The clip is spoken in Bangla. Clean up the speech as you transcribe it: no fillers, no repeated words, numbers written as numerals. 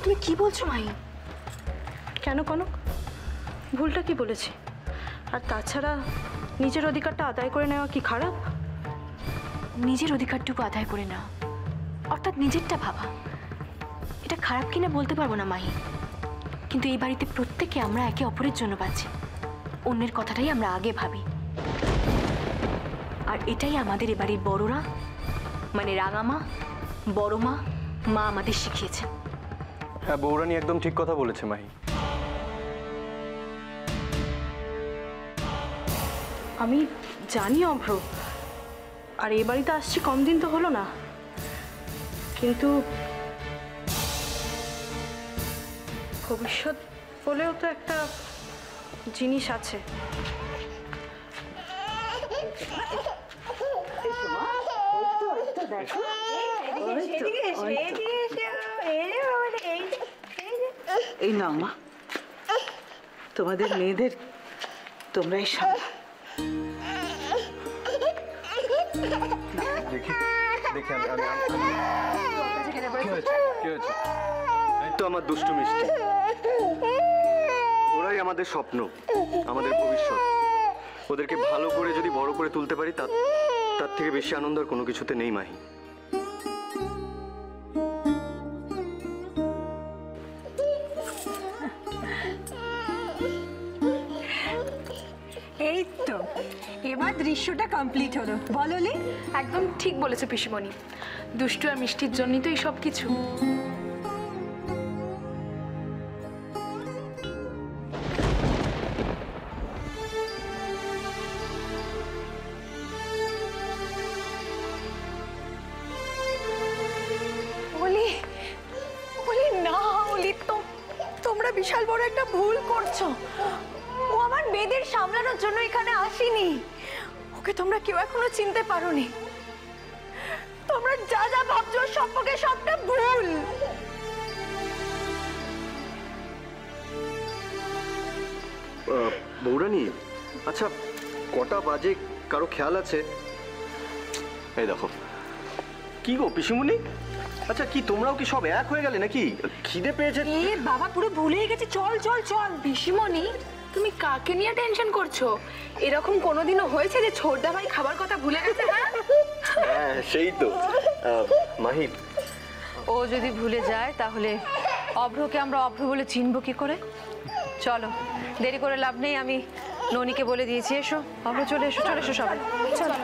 তুমি কি বলছো মাহি? কেন কনক, ভুলটা কি বলেছি? আর তাছাড়া নিজের অধিকারটা আদায় করে নেওয়া কি খারাপ? নিজের অধিকারটুকু আদায় করে নাও, অর্থাৎ নিজেরটা ভাবা, এটা খারাপ কিনা বলতে পারবো না মাহি। কিন্তু এই বাড়িতে প্রত্যেকে আমরা একে অপরের জন্য বাঁচি, অন্যের কথাটাই আমরা আগে ভাবি। আর এটাই আমাদের এ বাড়ির বড়রা, মানে রাঙামা, বড় মা, মা আমাদের শিখিয়েছেন। হ্যাঁ, বৌরানী একদম ঠিক কথা বলেছে মাহি। আমি জানি অভ্র, আর এই বাড়িতে আসছি কম দিন তো হলো না, কিন্তু ভবিষ্যৎ বলেও তো একটা জিনিস আছে। এই নাও মা, তোমাদের মেয়েদের তোমরাই সামলা। দেখি দেখি কি হয়েছে? এই তো আমার দুষ্টু মিষ্টি, ওরাই আমাদের স্বপ্ন, আমাদের ভবিষ্যৎ। ওদেরকে ভালো করে যদি বড় করে তুলতে পারি, তার থেকে বেশি আনন্দ আর কোনো কিছুতে নেই মাহি। এই তো এবার দৃশ্যটা কমপ্লিট হলো, বললি? একদম ঠিক বলেছে পিসিমণি, দুষ্টু আর মিষ্টির জন্যই তো এই সব কিছু। বলি বলি না, বলি তোমরা বিশাল বড় একটা ভুল করছো। ও আমার মেয়েদের সামলানোর জন্য এখানে আসেনি। ওকে তোমরা কেউ এখনো চিনতে পারোনি। তোমরা যা যা ভাবছো সম্পর্কে সবটা ভুল। বৌরানী, আচ্ছা কটা বাজে কারো খেয়াল আছে? এই দেখো। কি গো পিসিমণি, আচ্ছা কি তোমরাও কি সব এক হয়ে গেলে নাকি? খিদে পেয়েছে? এ বাবা, পুরো ভুলেই গেছি। চল চল চল। পিসিমণি, তুমি কাকে নিয়ে টেনশন করছো? এরকম কোনোদিনও হয়েছে যে ছোটদা ভাই খাবার কথা ভুলে গেছে? হ্যাঁ সেই তো। মাহি, ও যদি ভুলে যায় তাহলে অভ্রকে আমরা অভ্র বলে চিনব কি করে? চলো, দেরি করে লাভ নেই। আমি ননিকে বলে দিয়েছি, এসো অভ্র, চলে এসো, চলে এসো সবাই, চলো।